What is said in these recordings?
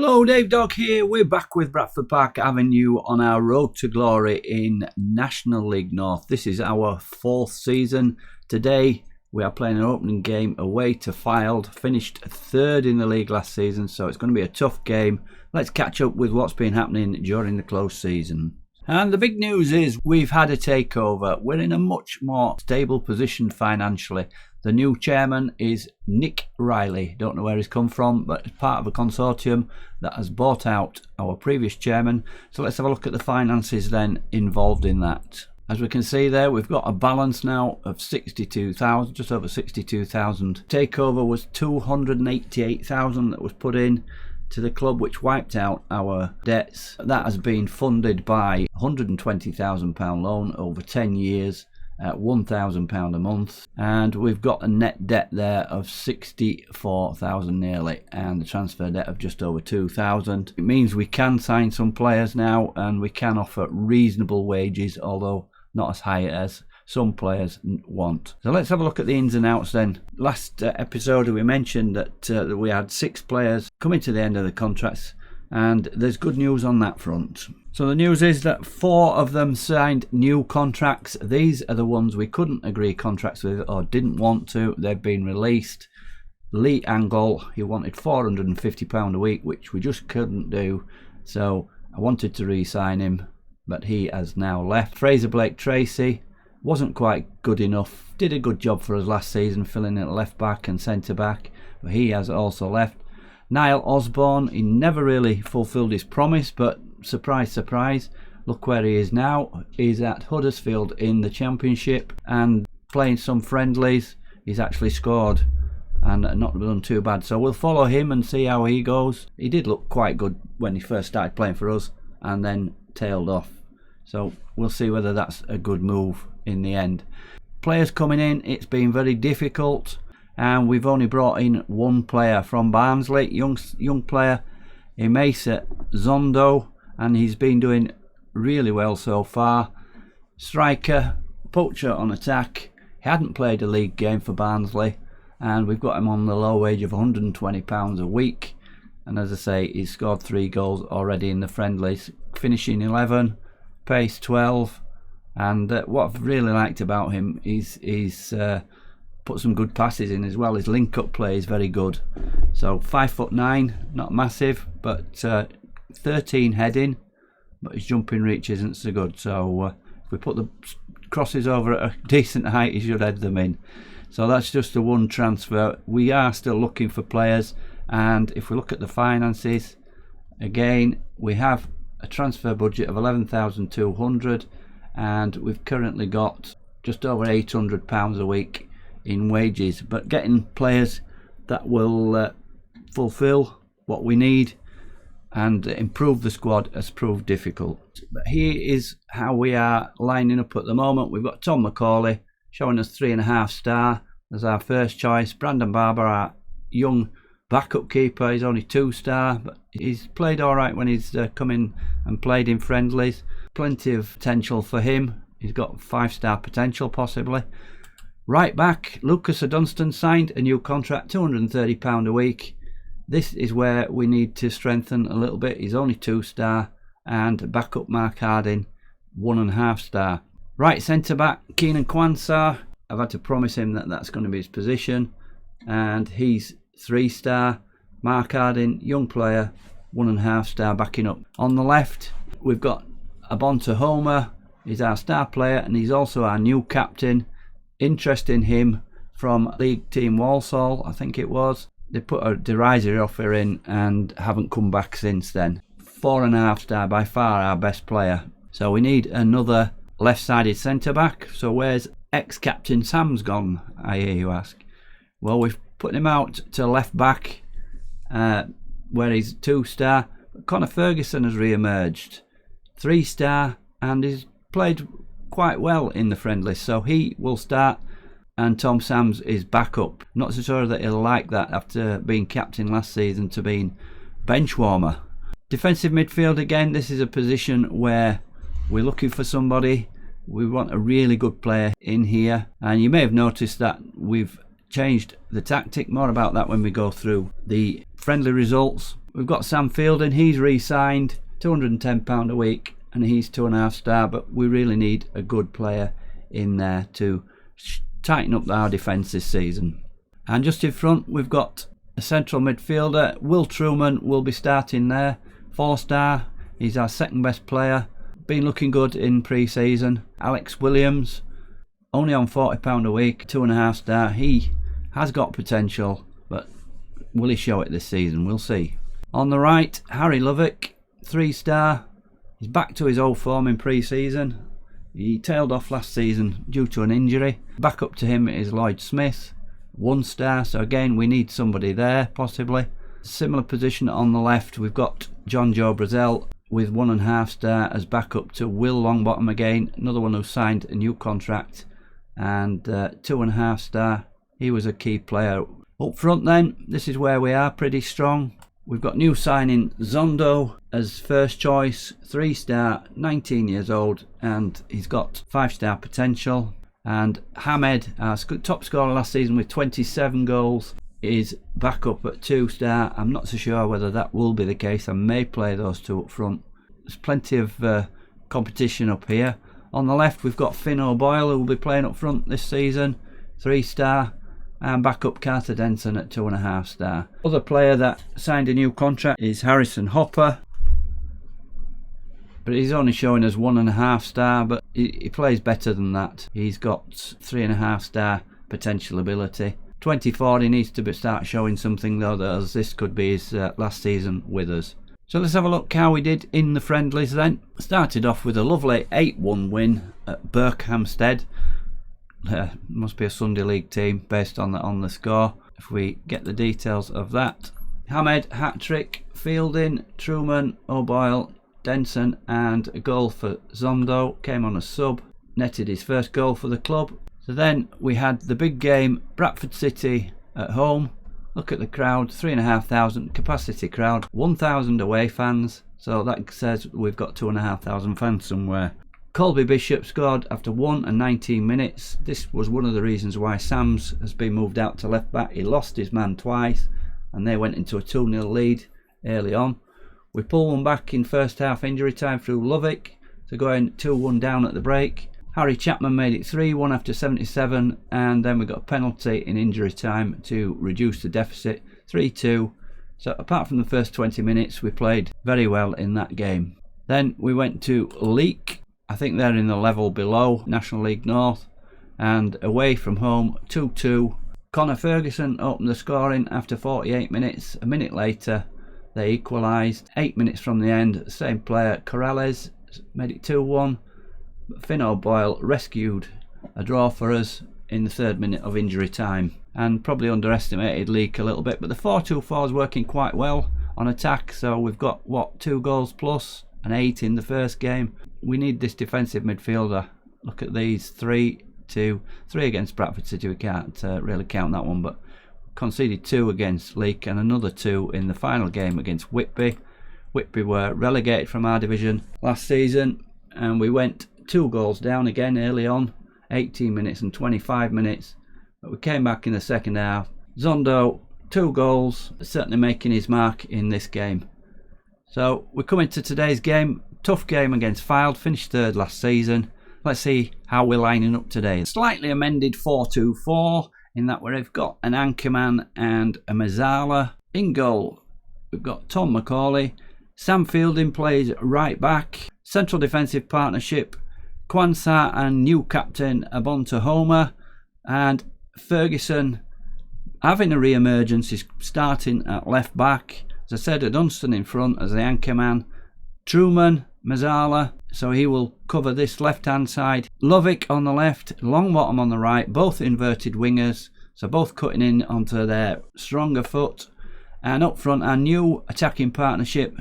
Hello, Dave Dog here. We're back with Bradford Park Avenue on our road to glory in National League North. This is our 4th season. Today we are playing an opening game away to Fylde. Finished 3rd in the league last season, so it's going to be a tough game. Let's catch up with what's been happening during the close season. And the big news is we've had a takeover. We're in a much more stable position financially. The new chairman is Nick Riley. Don't know where he's come from, but it's part of a consortium that has bought out our previous chairman. So let's have a look at the finances then involved in that. As we can see there, we've got a balance now of 62,000, just over 62,000. Takeover was 288,000 that was put in to the club, which wiped out our debts. That has been funded by £120,000 loan over 10 years at £1,000 a month, and we've got a net debt there of 64,000 nearly, and the transfer debt of just over 2,000. It means we can sign some players now, and we can offer reasonable wages, although not as high as some players want. So let's have a look at the ins and outs then. Last episode we mentioned that we had 6 players coming to the end of the contracts, and there's good news on that front. So the news is that 4 of them signed new contracts. These are the ones we couldn't agree contracts with or didn't want to. They've been released. Lee Angle, he wanted £450 a week, which we just couldn't do. So I wanted to re-sign him, but he has now left. Fraser Blake Tracy wasn't quite good enough. Did a good job for us last season, filling in at left back and centre back, but he has also left. Niall Osborne, he never really fulfilled his promise, but surprise, surprise, look where he is now. He's at Huddersfield in the Championship and playing some friendlies. He's actually scored and not done too bad. So we'll follow him and see how he goes. He did look quite good when he first started playing for us and then tailed off. So we'll see whether that's a good move in the end. Players coming in, it's been very difficult, and we've only brought in one player from Barnsley, young player, Emesa Zondo, and he's been doing really well so far. Striker, poacher on attack. He hadn't played a league game for Barnsley, and we've got him on the low wage of £120 a week. And as I say, he's scored 3 goals already in the friendlies, finishing 11, pace 12. And what I've really liked about him is he's put some good passes in as well. His link-up play is very good. So 5'9", not massive, but 13 heading, but his jumping reach isn't so good. So if we put the crosses over at a decent height, he should head them in. So that's just the one transfer. We are still looking for players, and if we look at the finances, again, we have a transfer budget of £11,200, and we've currently got just over £800 a week in wages, but getting players that will fulfill what we need and improve the squad has proved difficult. But here is how we are lining up at the moment. We've got Tom McCauley showing us 3.5 star as our first choice. Brandon Barber, our young backup keeper, he's only 2 star, but he's played alright when he's come in and played in friendlies. Plenty of potential for him. He's got 5 star potential possibly. Right back, Lucas Dunstan signed a new contract, £230 a week. This is where we need to strengthen a little bit. He's only 2 star, and backup Mark Harding, 1.5 star. Right centre back, Keenan Kwansar. I've had to promise him that that's going to be his position, and he's 3 star. Mark Harding, young player, 1.5 star backing up. On the left, we've got Abonta Homer. He's our star player, and he's also our new captain. Interest in him from League Team Walsall, I think it was. They put a derisory offer in and haven't come back since then. 4.5 star, by far our best player. So we need another left-sided centre-back. So where's ex-captain Sam's gone, I hear you ask? Well, we've put him out to left-back, where he's 2 star. But Conor Ferguson has re-emerged. 3 star, and he's played quite well in the friendly, so he will start, and Tom Sams is back up. Not so sure that he'll like that after being captain last season to being bench warmer. Defensive midfield again, this is a position where we're looking for somebody. We want a really good player in here, and you may have noticed that we've changed the tactic. More about that when we go through the friendly results. We've got Sam Fylde, he's re-signed, £210 a week, and he's 2.5 star, but we really need a good player in there to tighten up our defence this season. And just in front we've got a central midfielder. Will Truman will be starting there, 4 star. He's our second best player, been looking good in pre-season. Alex Williams, only on £40 a week, 2.5 star. He has got potential, but will he show it this season? We'll see. On the right, Harry Lovick, 3 star. He's back to his old form in pre-season. He tailed off last season due to an injury. Back up to him is Lloyd Smith, 1 star. So again, we need somebody there, possibly. Similar position on the left, we've got John Joe Brazel with 1.5 star as backup to Will Longbottom again, another one who signed a new contract, and 2.5 star. He was a key player. Up front then, this is where we are pretty strong. We've got new signing Zondo as first choice, 3 star, 19 years old, and he's got 5 star potential. And Hamed, our top scorer last season with 27 goals, is back up at 2 star. I'm not so sure whether that will be the case. I may play those two up front. There's plenty of competition up here. On the left we've got Finn O'Boyle, who will be playing up front this season, 3 star. And backup Carter Denson at 2.5 star. Other player that signed a new contract is Harrison Hopper, but he's only showing us 1.5 star, but he plays better than that. He's got 3.5 star potential ability. 24, he needs to start showing something though, as this could be his last season with us. So let's have a look how we did in the friendlies then. Started off with a lovely 8-1 win at Berkhamsted. Must be a Sunday League team based on the score. If we get the details of that. Hamed, hat-trick, Fielding, Truman, O'Boyle, Denson, and a goal for Zondo. Came on a sub, netted his first goal for the club. So then we had the big game, Bradford City at home. Look at the crowd, 3,500 capacity crowd, 1,000 away fans. So that says we've got 2,500 fans somewhere. Colby Bishop scored after 1 and 19 minutes. This was one of the reasons why Sams has been moved out to left back. He lost his man twice and they went into a 2-0 lead early on. We pulled one back in first half injury time through Lovick to going 2-1 down at the break. Harry Chapman made it 3-1 after 77, and then we got a penalty in injury time to reduce the deficit, 3-2. So apart from the first 20 minutes, we played very well in that game. Then we went to Leek. I think they're in the level below National League North, and away from home 2-2. Connor Ferguson opened the scoring after 48 minutes. A minute later they equalised. 8 minutes from the end, same player Corrales made it 2-1. Finn O'Boyle rescued a draw for us in the 3rd minute of injury time, and probably underestimated Leek a little bit, but the 4-2-4 is working quite well on attack. So we've got 2 goals plus and 8 in the first game. We need this defensive midfielder. Look at these, 3 against Bradford City. We can't really count that one, but conceded 2 against Leek and another 2 in the final game against Whitby. Whitby were relegated from our division last season, and we went 2 goals down again early on, 18 minutes and 25 minutes, but we came back in the second half. Zondo, 2 goals, certainly making his mark in this game. So we come into today's game, tough game against Fylde, finished 3rd last season. Let's see how we're lining up today. Slightly amended 4-2-4 in that we've got an anchorman and a Mazzala. In goal we've got Tom McCauley. Sam Fielding plays right back. Central defensive partnership, Kwanzaa and new captain Abonta Homer. And Ferguson, having a re-emergence, is starting at left back. As I said, Dunstan in front as the anchorman. Truman, Mazzala, so he will cover this left-hand side. Lovick on the left, Longbottom on the right, both inverted wingers, so both cutting in onto their stronger foot. And up front, our new attacking partnership,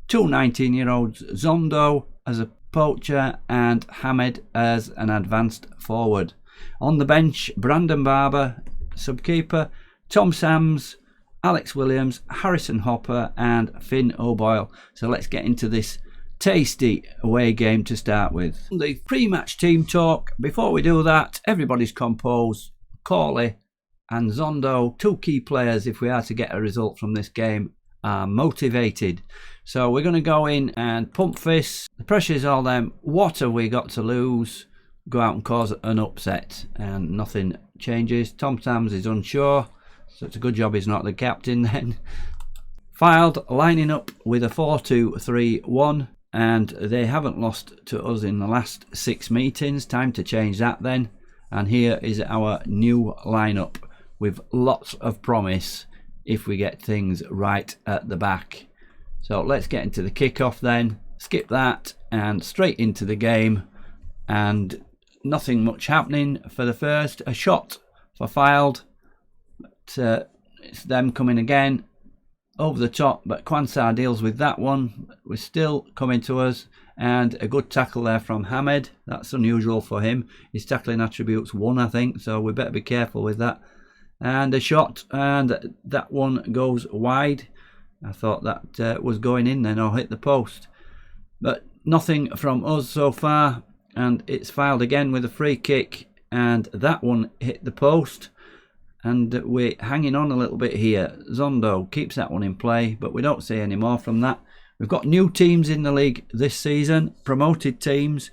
2 19-year-olds, Zondo as a poacher and Hamed as an advanced forward. On the bench, Brandon Barber, subkeeper, Tom Sams, Alex Williams, Harrison Hopper and Finn O'Boyle. So let's get into this tasty away game to start with. The pre-match team talk. Before we do that, everybody's composed. Corley and Zondo, 2 key players if we are to get a result from this game. are motivated. So we're going to go in and pump fists. The pressure's all them. What have we got to lose? Go out and cause an upset, and nothing changes. Tom Tams is unsure, so it's a good job he's not the captain then. Fylde lining up with a 4-2-3-1, and they haven't lost to us in the last 6 meetings. Time to change that then. And here is our new lineup with lots of promise if we get things right at the back. So let's get into the kickoff then. Skip that and straight into the game. And nothing much happening for the first. A shot for Fylde. But, it's them coming again. Over the top, but Kwansar deals with that one. We're still coming to us. And a good tackle there from Hamed. That's unusual for him. His tackling attribute's 1, I think. So we better be careful with that. And a shot. And that one goes wide. I thought that was going in then or hit the post. But nothing from us so far. And it's Fylde again with a free kick, and that one hit the post, and we're hanging on a little bit here. Zondo keeps that one in play, but we don't see any more from that. We've got new teams in the league this season, promoted teams: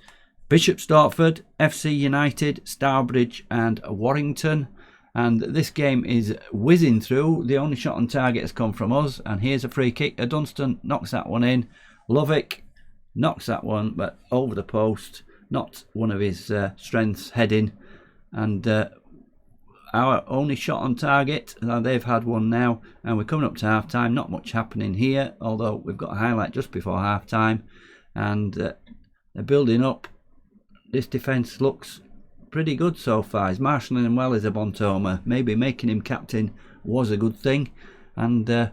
Bishop Stortford, FC United, Stourbridge and Warrington. And this game is whizzing through. The only shot on target has come from us, and here's a free kick. Dunstan knocks that one in. Lovick knocks that one, but over the post. Not one of his strengths, heading. And our only shot on target, they've had one now, and we're coming up to half time. Not much happening here, although we've got a highlight just before half time, and they're building up. This defence looks pretty good so far. He's marshalling him well as a Bontoma. Maybe making him captain was a good thing. And that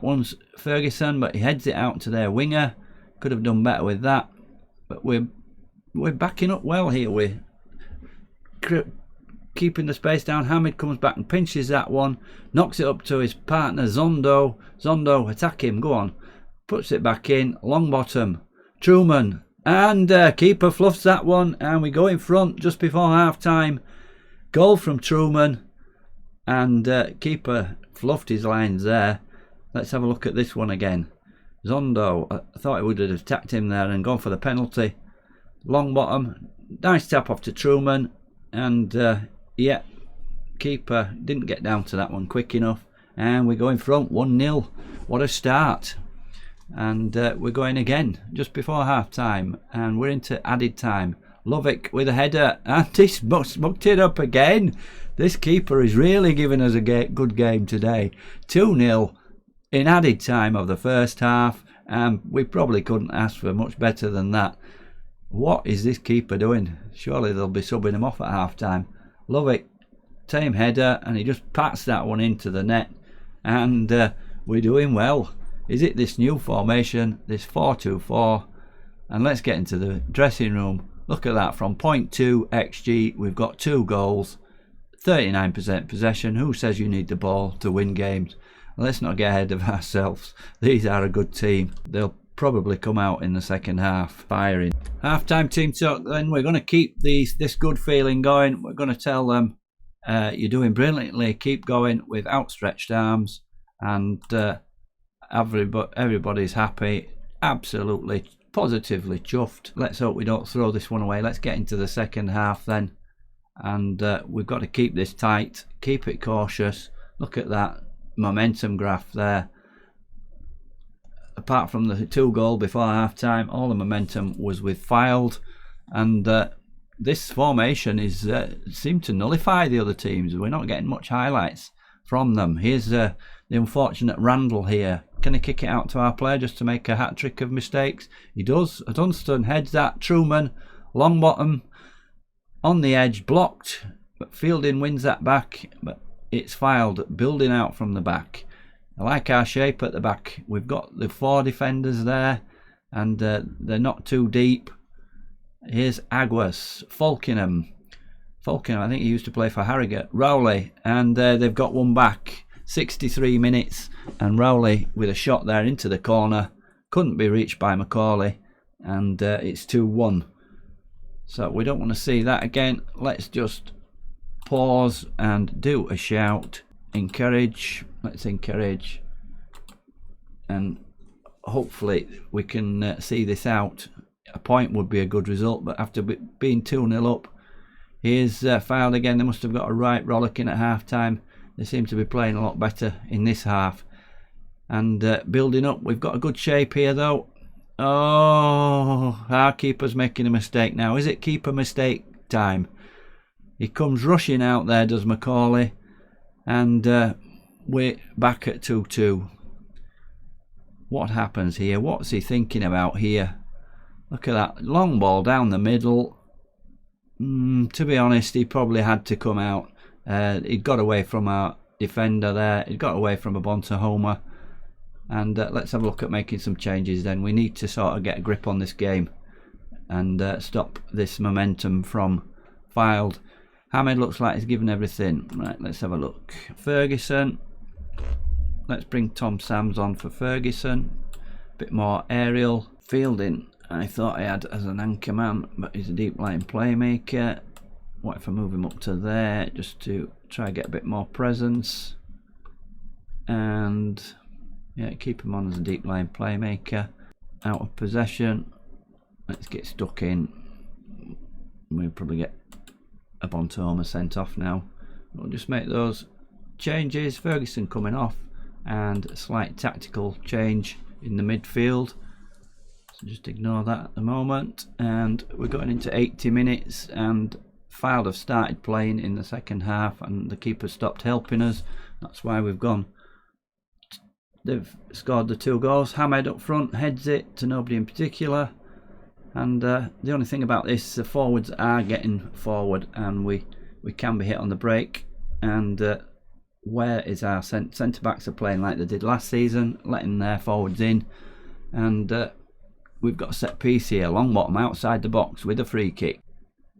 one's Ferguson, but he heads it out to their winger. Could have done better with that. But we're backing up well here. We're keeping the space down. Hamid comes back and pinches that one. Knocks it up to his partner Zondo. Zondo, attack him. Go on. Puts it back in. Long bottom. Truman. And keeper fluffs that one. And we go in front just before half time. Goal from Truman. And keeper fluffed his lines there. Let's have a look at this one again. Zondo, I thought he would have attacked him there and gone for the penalty. Long bottom, nice tap off to Truman, and yeah, keeper didn't get down to that one quick enough, and we go in front 1-0. What a start. And we're going again just before half time, and we're into added time. Lovick with a header, and he's mucked it up again. This keeper is really giving us a good game today. 2-0 in added time of the first half, and we probably couldn't ask for much better than that. What is this keeper doing? Surely they'll be subbing him off at half time. Lovick, tame header, and he just pats that one into the net, and we're doing well. Is it this new formation, this 4-2-4? And let's get into the dressing room. Look at that, from 0.2 XG, we've got 2 goals, 39% possession. Who says you need the ball to win games? Let's not get ahead of ourselves. These are a good team. They'll probably come out in the second half firing. Half-time team talk then. We're going to keep this good feeling going. We're going to tell them, you're doing brilliantly. Keep going with outstretched arms. And everybody's happy. Absolutely, positively chuffed. Let's hope we don't throw this one away. Let's get into the second half then. And we've got to keep this tight. Keep it cautious. Look at that momentum graph there. Apart from the 2 goal before half time, all the momentum was with Fylde, and this formation is seemed to nullify the other teams. We're not getting much highlights from them. Here's the unfortunate Randall here. Can he kick it out to our player just to make a hat-trick of mistakes? He does. Dunstan heads that. Truman, long bottom, on the edge, blocked, but Fielding wins that back. But it's Fylde building out from the back. I like our shape at the back. We've got the 4 defenders there, and they're not too deep. Here's Aguas, Falkingham, I think he used to play for Harrogate. Rowley, and they've got one back. 63 minutes, and Rowley with a shot there into the corner. Couldn't be reached by Macaulay, and it's 2-1. So we don't want to see that again. Let's just pause and do a shout. Encourage. Let's encourage. and hopefully we can see this out. A point would be a good result, but after being 2-0 up, here's Fylde again. They must have got a right rollicking at half time. They seem to be playing a lot better in this half and building up. We've got a good shape here though. Oh, our keeper's making a mistake now. Is it keeper mistake time? He comes rushing out there, does Macaulay, and we're back at 2-2. What happens here? What's he thinking about here? Look at that long ball down the middle. To be honest, he probably had to come out. He'd got away from our defender there. He'd got away from a Bontahoma. And let's have a look at making some changes then. We need to sort of get a grip on this game and stop this momentum from Fylde. Hamed looks like he's given everything. Right, let's have a look. Ferguson. Let's bring Tom Sams on for Ferguson. Bit more aerial. Fielding, I thought I had as an anchor man, but he's a deep line playmaker. What if I move him up to there just to try and get a bit more presence? And yeah, keep him on as a deep line playmaker. Out of possession. Let's get stuck in. We'll probably get a Bontahoma sent off now. We'll just make those changes. Ferguson coming off and a slight tactical change in the midfield. So just ignore that at the moment. And we're going into 80 minutes and Fylde have started playing in the second half and the keeper stopped helping us. That's why we've gone. They've scored the 2 goals. Hamed up front heads it to nobody in particular. And the only thing about this, the forwards are getting forward and we can be hit on the break. And where is our centre backs are playing like they did last season, letting their forwards in. And we've got a set piece here, long bottom outside the box with a free kick.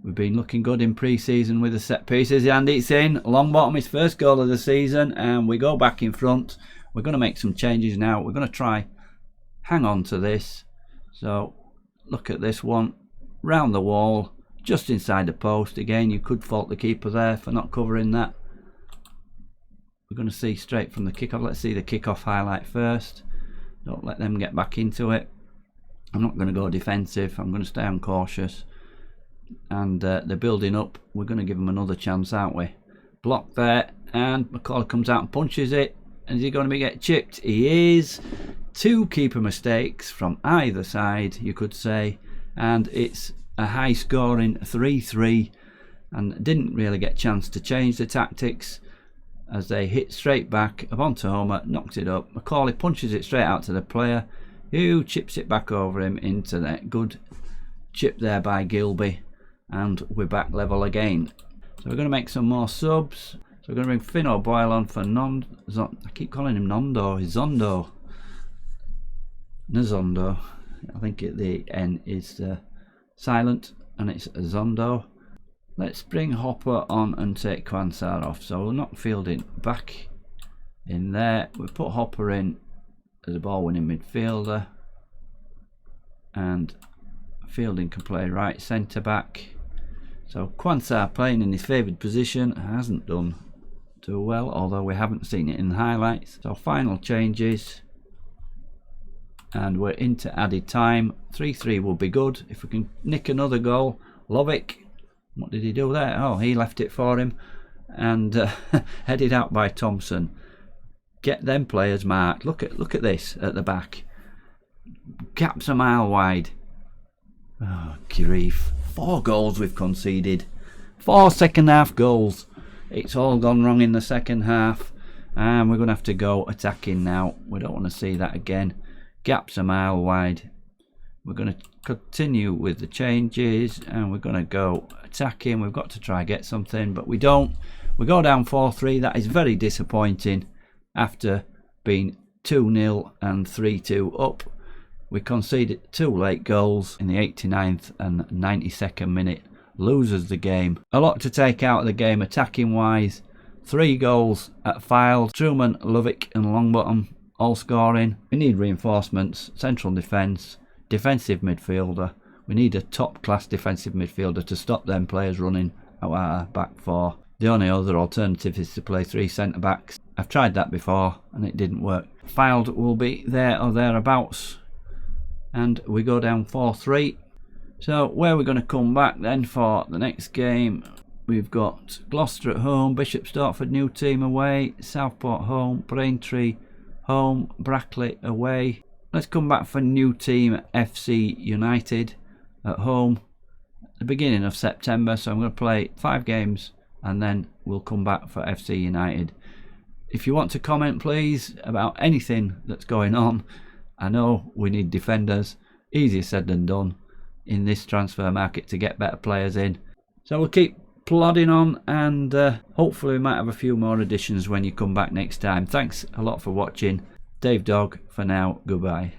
We've been looking good in pre-season with the set pieces and it's in. Long bottom, his first goal of the season, and we go back in front. We're going to make some changes now. We're going to try hang on to this. So look at this one, round the wall, just inside the post. Again, you could fault the keeper there for not covering that. We're going to see straight from the kickoff. Let's see the kickoff highlight first. Don't let them get back into it. I'm not going to go defensive. I'm going to stay on cautious. And they're building up. We're going to give them another chance, aren't we? Block there, and Macaulay comes out and punches it. And is he going to get chipped? He is. 2 keeper mistakes from either side, you could say. And it's a high scoring 3-3. And didn't really get a chance to change the tactics as they hit straight back. Bontahoma knocks it up. Macaulay punches it straight out to the player, who chips it back over him into that. Good chip there by Gilby. And we're back level again. So we're going to make some more subs. So we're going to bring Finn O'Boyle on for I keep calling him Nondo. He's Zondo. Nzondo. I think the N is silent and it's Zondo. Let's bring Hopper on and take Quansar off. So we'll knock Fielding back in there. We put Hopper in as a ball winning midfielder. And Fielding can play right centre back. So Quansar playing in his favoured position hasn't done too well, although we haven't seen it in the highlights. So final changes. And we're into added time. 3-3 will be good. If we can nick another goal. Lovick. What did he do there? Oh, he left it for him. And headed out by Thompson. Get them players marked. Look at this at the back. Gaps a mile wide. Oh, grief. 4 goals we've conceded. 4 second half goals. It's all gone wrong in the second half. And we're going to have to go attacking now. We don't want to see that again. Gaps a mile wide. We're going to continue with the changes. And we're going to go attacking. We've got to try and get something. But we don't. We go down 4-3. That is very disappointing. After being 2-0 and 3-2 up. We conceded 2 late goals in the 89th and 92nd minute. Loses the game. A lot to take out of the game attacking wise. 3 goals at Fylde. Truman, Lovick and Longbottom all scoring. We need reinforcements. Central defence. Defensive midfielder. We need a top class defensive midfielder to stop them players running out our back 4. The only other alternative is to play 3 centre backs I've tried that before and it didn't work. Fylde will be there or thereabouts, and we go down 4-3. So where we're going to come back then for the next game, we've got Gloucester at home, Bishop Stortford new team away, Southport home, Braintree home, Brackley away. Let's come back for new team FC United at home at the beginning of September. So I'm going to play 5 games and then we'll come back for FC United. If you want to comment, please, about anything that's going on. I know we need defenders. Easier said than done in this transfer market to get better players in. So we'll keep plodding on, and hopefully we might have a few more additions when you come back next time. Thanks a lot for watching. Dave Dog for now. Goodbye.